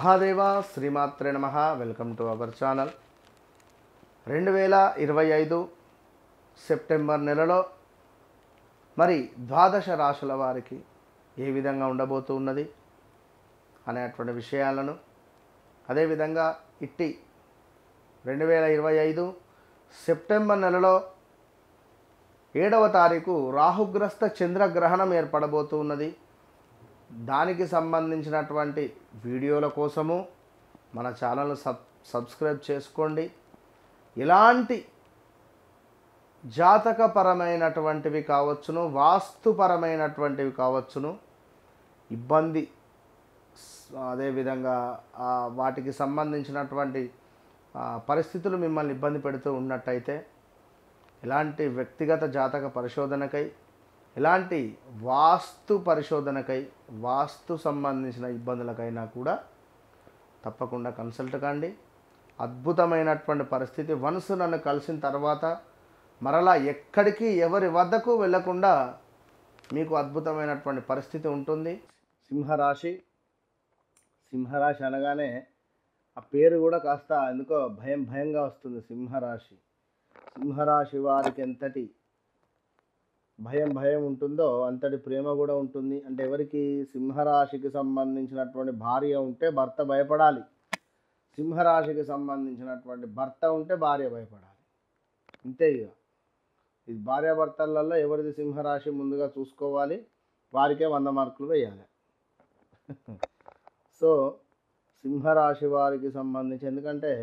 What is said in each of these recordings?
మహాదేవ శ్రీమాత్రే నమః. Welcome to our channel. 2025 September నెలలో మరి ద్వాదశ రాశుల వారికి ఏ విధంగా ఉండబోతున్నది అనేటువంటి విషయాలను, అదేవిధంగా ఇట్టి 2025 సెప్టెంబర్ నెలలో 7వ తారీఖు రాహుగ్రస్త చంద్రగ్రహణం ఏర్పడబోతున్నది. దానికి సంబంధించినటువంటి వీడియోల కోసము మన ఛానల్ సబ్స్క్రైబ్ చేసుకోండి. ఇలాంటి జాతకపరమైనటువంటివి కావచ్చును, వాస్తుపరమైనటువంటివి కావచ్చును, ఇబ్బంది అదేవిధంగా వాటికి సంబంధించినటువంటి పరిస్థితులు మిమ్మల్ని ఇబ్బంది పెడుతూ ఉన్నట్టయితే ఇలాంటి వ్యక్తిగత జాతక పరిశోధనకై, ఇలాంటి వాస్తు పరిశోధనకై, వాస్తు సంబంధించిన ఇబ్బందులకైనా కూడా తప్పకుండా కన్సల్ట్ కండి. అద్భుతమైనటువంటి పరిస్థితి. వన్స్ నన్ను కలిసిన తర్వాత మరలా ఎక్కడికి ఎవరి వద్దకు వెళ్ళకుండా మీకు అద్భుతమైనటువంటి పరిస్థితి ఉంటుంది. సింహరాశి అనగానే ఆ పేరు కూడా కాస్త ఎందుకో భయంగా వస్తుంది. సింహరాశి వారికి ఎంతటి భయం ఉంటుందో అంతటి ప్రేమ కూడా ఉంటుంది. అంటే ఎవరికి? సింహరాశికి సంబంధించినటువంటి భార్య ఉంటే భర్త భయపడాలి, సింహరాశికి సంబంధించినటువంటి భర్త ఉంటే భార్య భయపడాలి. ఇంతే. ఇక ఇది భార్యాభర్తలలో ఎవరిది సింహరాశి ముందుగా చూసుకోవాలి, వారికే 100 మార్కులు వేయాలి. సో సింహరాశి వారికి సంబంధించి, ఎందుకంటే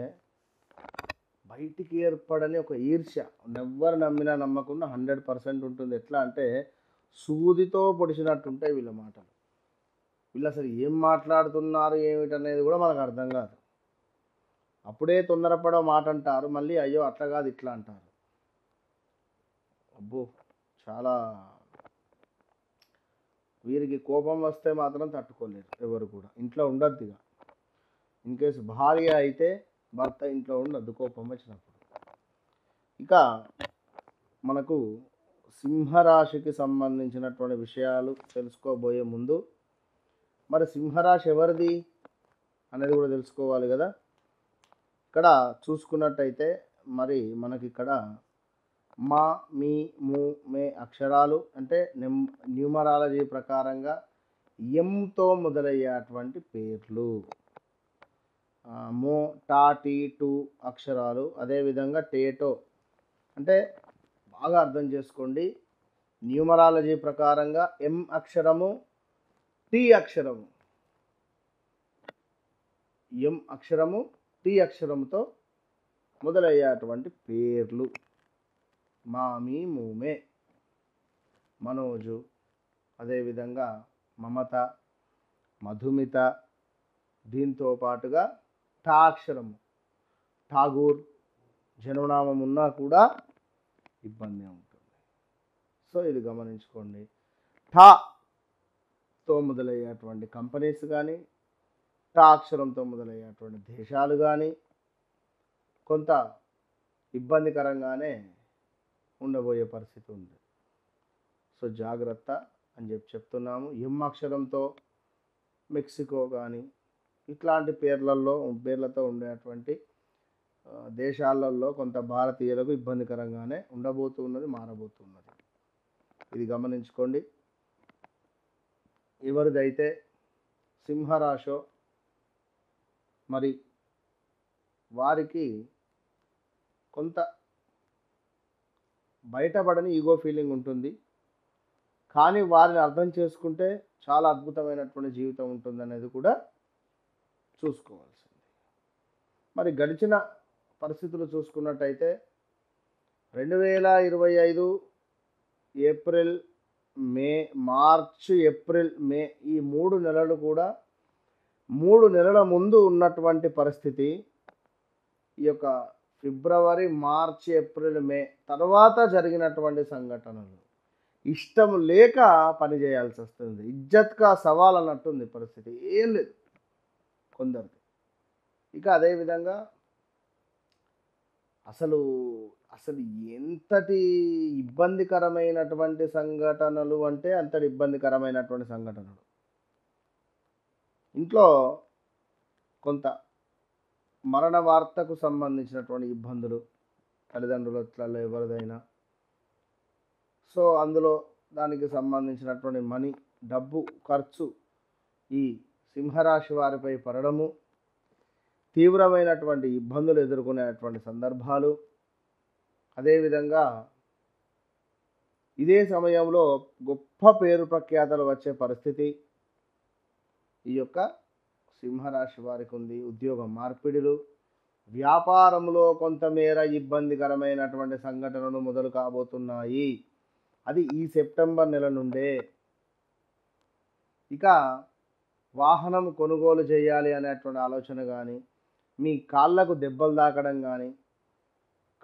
బయటికి ఏర్పడని ఒక ఈర్ష్య, ఎవరు నమ్మినా నమ్మకుండా 100% ఉంటుంది. ఎట్లా అంటే సూదితో పొడిచినట్టుంటాయి వీళ్ళ మాటలు. వీళ్ళు అసలు ఏం మాట్లాడుతున్నారు ఏమిటనేది కూడా మనకు అర్థం కాదు. అప్పుడే తొందరపడో మాట అంటారు, మళ్ళీ అయ్యో అట్లా కాదు ఇట్లా అంటారు. అబ్బో, చాలా వీరికి కోపం వస్తే మాత్రం తట్టుకోలేరు ఎవరు కూడా. ఇంట్లో ఉండద్దు. ఇక ఇన్ కేసు భార్య అయితే భర్త ఇంట్లో ఉండద్దు కోపం వచ్చినప్పుడు. ఇక మనకు సింహరాశికి సంబంధించినటువంటి విషయాలు తెలుసుకోబోయే ముందు మరి సింహరాశి ఎవరిది అనేది కూడా తెలుసుకోవాలి కదా. ఇక్కడ చూసుకున్నట్టయితే మరి మనకి ఇక్కడ మా, మీ, ము, మే అక్షరాలు అంటే న్యూమరాలజీ ప్రకారంగా ఎంతో మొదలయ్యేటువంటి పేర్లు. మో, టా, టీ, టు అక్షరాలు. అదేవిధంగా టేటో అంటే బాగా అర్థం చేసుకోండి. న్యూమరాలజీ ప్రకారంగా ఎం అక్షరము, టీ అక్షరము, ఎం అక్షరము, టీ అక్షరముతో మొదలయ్యేటువంటి పేర్లు. మామి, మూమే, మనోజు, అదేవిధంగా మమత, మధుమిత. దీంతో పాటుగా టా అక్షరము, ఠాగూర్ జన్మనామం ఉన్నా కూడా ఇబ్బంది ఉంటుంది. సో ఇది గమనించుకోండి. ఠాతో మొదలయ్యేటువంటి కంపెనీస్ కానీ, టా అక్షరంతో మొదలయ్యేటువంటి దేశాలు కానీ కొంత ఇబ్బందికరంగానే ఉండబోయే పరిస్థితి ఉంది. సో జాగ్రత్త అని చెప్తున్నాము. ఎం అక్షరంతో మెక్సికో కానీ ఇట్లాంటి పేర్లతో ఉండేటువంటి దేశాలలో కొంత భారతీయులకు ఇబ్బందికరంగానే ఉండబోతున్నది, మారబోతున్నది. ఇది గమనించుకోండి. ఎవరిదైతే సింహరాశో మరి వారికి కొంత బయటపడని ఈగో ఫీలింగ్ ఉంటుంది. కానీ వారిని అర్థం చేసుకుంటే చాలా అద్భుతమైనటువంటి జీవితం ఉంటుంది అనేది కూడా చూసుకోవాల్సింది. మరి గడిచిన పరిస్థితులు చూసుకున్నట్టయితే 2025 ఏప్రిల్, మే, మార్చ్, ఏప్రిల్, మే ఈ 3 నెలలు కూడా 3 నెలల ముందు ఉన్నటువంటి పరిస్థితి ఈ యొక్క ఫిబ్రవరి, మార్చ్, ఏప్రిల్, మే తర్వాత జరిగినటువంటి సంఘటనలు. ఇష్టం లేక పని చేయాల్సి వస్తుంది. ఇజ్జత్కా సవాల్ అన్నట్టుంది పరిస్థితి. ఏం లేదు కొందరికి. ఇక అదేవిధంగా అసలు ఎంతటి ఇబ్బందికరమైనటువంటి సంఘటనలు అంటే అంతటి ఇబ్బందికరమైనటువంటి సంఘటనలు. ఇంట్లో కొంత మరణ వార్తకు సంబంధించినటువంటి ఇబ్బందులు తల్లిదండ్రులలో ఎవరిదైనా, సో అందులో దానికి సంబంధించినటువంటి మనీ డబ్బు ఖర్చు ఈ సింహరాశి వారిపై పడడము, తీవ్రమైనటువంటి ఇబ్బందులు ఎదుర్కొనేటువంటి సందర్భాలు, అదేవిధంగా ఇదే సమయంలో గొప్ప పేరు ప్రఖ్యాతలు వచ్చే పరిస్థితి ఈ యొక్క సింహరాశి వారికి ఉంది. ఉద్యోగ మార్పిడులు, వ్యాపారంలో కొంతమేర ఇబ్బందికరమైనటువంటి సంఘటనలు మొదలు కాబోతున్నాయి. అది ఈ సెప్టెంబర్ నెల నుండే. ఇక వాహనం కొనుగోలు చేయాలి అనేటువంటి ఆలోచన కానీ, మీ కాళ్ళకు దెబ్బలు తాకడం కానీ,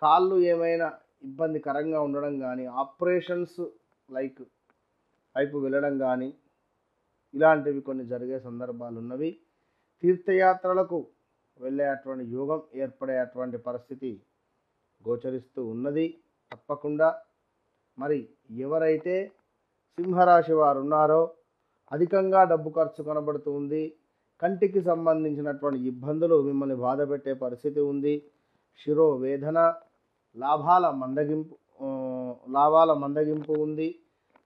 కాళ్ళు ఏమైనా ఇబ్బందికరంగా ఉండడం కానీ, ఆపరేషన్స్ వైపు వెళ్ళడం కానీ, ఇలాంటివి కొన్ని జరిగే సందర్భాలు ఉన్నవి. తీర్థయాత్రలకు వెళ్ళేటువంటి యోగం ఏర్పడేటువంటి పరిస్థితి గోచరిస్తూ ఉన్నది. తప్పకుండా మరి ఎవరైతే సింహరాశి వారు ఉన్నారో అధికంగా డబ్బు ఖర్చు కనబడుతుంది, కంటికి సంబంధించినటువంటి ఇబ్బందులు మిమ్మల్ని బాధ పెట్టే పరిస్థితి ఉంది, శిరోవేదన, లాభాల మందగింపు ఉంది,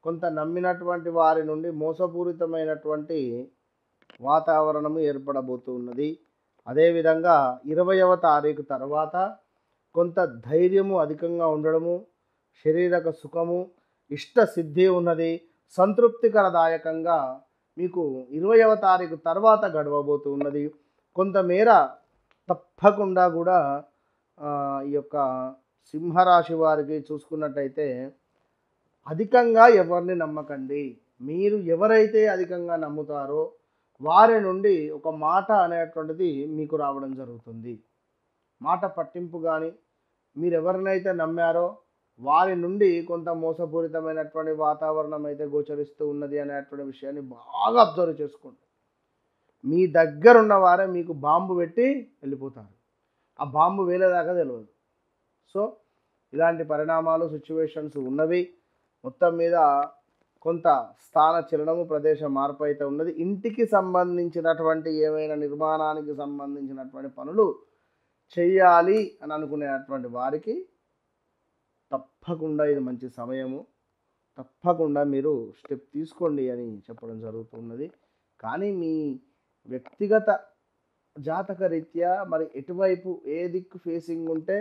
కొంత నమ్మినటువంటి వారి నుండి మోసపూరితమైనటువంటి వాతావరణము ఏర్పడబోతున్నది. అదేవిధంగా 20వ తారీఖు తర్వాత కొంత ధైర్యము అధికంగా ఉండడము, శారీరక సుఖము, ఇష్టసిద్ధి ఉన్నది, సంతృప్తికరదాయకంగా మీకు 20వ తారీఖు తర్వాత గడవబోతున్నది. కొంతమేర తప్పకుండా కూడా ఈ యొక్క సింహరాశి వారికి చూసుకున్నట్టయితే అధికంగా ఎవరిని నమ్మకండి. మీరు ఎవరైతే అధికంగా నమ్ముతారో వారి నుండి ఒక మాట అనేటువంటిది మీకు రావడం జరుగుతుంది. మాట పట్టింపు కానీ, మీరు ఎవరినైతే నమ్మారో వారి నుండి కొంత మోసపూరితమైనటువంటి వాతావరణం అయితే గోచరిస్తూ ఉన్నది అనేటువంటి విషయాన్ని బాగా అబ్జర్వ్ చేసుకోండి. మీ దగ్గర ఉన్న వారే మీకు బాంబు పెట్టి వెళ్ళిపోతారు. ఆ బాంబు వేలేదాకా తెలియదు. సో ఇలాంటి పరిణామాలు, సిచ్యువేషన్స్ ఉన్నవి. మొత్తం మీద కొంత స్థాన చలనము, ప్రదేశ మార్పు అయితే ఉన్నది. ఇంటికి సంబంధించినటువంటి ఏమైనా నిర్మాణానికి సంబంధించినటువంటి పనులు చేయాలి అని అనుకునేటువంటి వారికి తప్పకుండా ఇది మంచి సమయము. తప్పకుండా మీరు స్టెప్ తీసుకోండి అని చెప్పడం జరుగుతున్నది. కానీ మీ వ్యక్తిగత జాతక రీత్యా మరి ఎటువైపు ఏ దిక్కు ఫేసింగ్ ఉంటే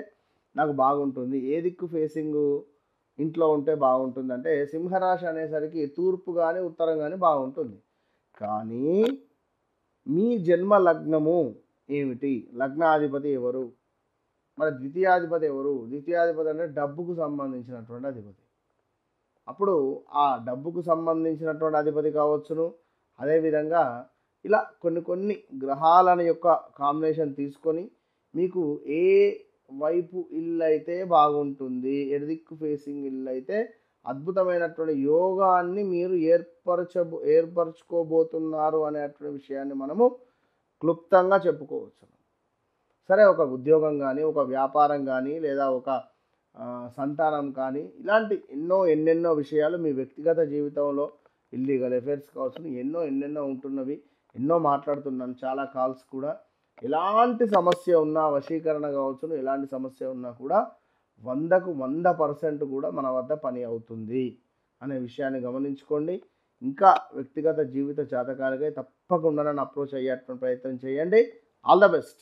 నాకు బాగుంటుంది, ఏ దిక్కు ఫేసింగ్ ఇంట్లో ఉంటే బాగుంటుంది అంటే సింహరాశి అనేసరికి తూర్పు కానీ ఉత్తరం కానీ బాగుంటుంది. కానీ మీ జన్మ లగ్నము ఏమిటి, లగ్నాధిపతి ఎవరు, మరి ద్వితీయాధిపతి ఎవరు? ద్వితీయాధిపతి అంటే డబ్బుకు సంబంధించినటువంటి అధిపతి. అప్పుడు ఆ డబ్బుకు సంబంధించినటువంటి అధిపతి కావచ్చును. అదేవిధంగా ఇలా కొన్ని గ్రహాల యొక్క కాంబినేషన్ తీసుకొని మీకు ఏ వైపు ఇల్లు అయితే బాగుంటుంది, ఎడదిక్కు ఫేసింగ్ ఇల్లు అయితే అద్భుతమైనటువంటి యోగాన్ని మీరు ఏర్పరచుకోబోతున్నారు అనేటువంటి విషయాన్ని మనము క్లుప్తంగా చెప్పుకోవచ్చు. సరే, ఒక ఉద్యోగం కానీ, ఒక వ్యాపారం కానీ, లేదా ఒక సంతానం కానీ, ఇలాంటి ఎన్నెన్నో విషయాలు మీ వ్యక్తిగత జీవితంలో ఇల్లీగల్ అఫైర్స్ కావచ్చు, ఎన్నెన్నో ఉంటున్నవి. ఎన్నో మాట్లాడుతున్నాను, చాలా కాల్స్ కూడా. ఎలాంటి సమస్య ఉన్నా, వశీకరణ కావచ్చు, ఎలాంటి సమస్య ఉన్నా కూడా 100కు 100% కూడా మన వద్ద పని అవుతుంది అనే విషయాన్ని గమనించుకోండి. ఇంకా వ్యక్తిగత జీవిత జాతకాలకై తప్పకుండా నన్ను అప్రోచ్ అయ్యేటువంటి ప్రయత్నం చేయండి. All the best.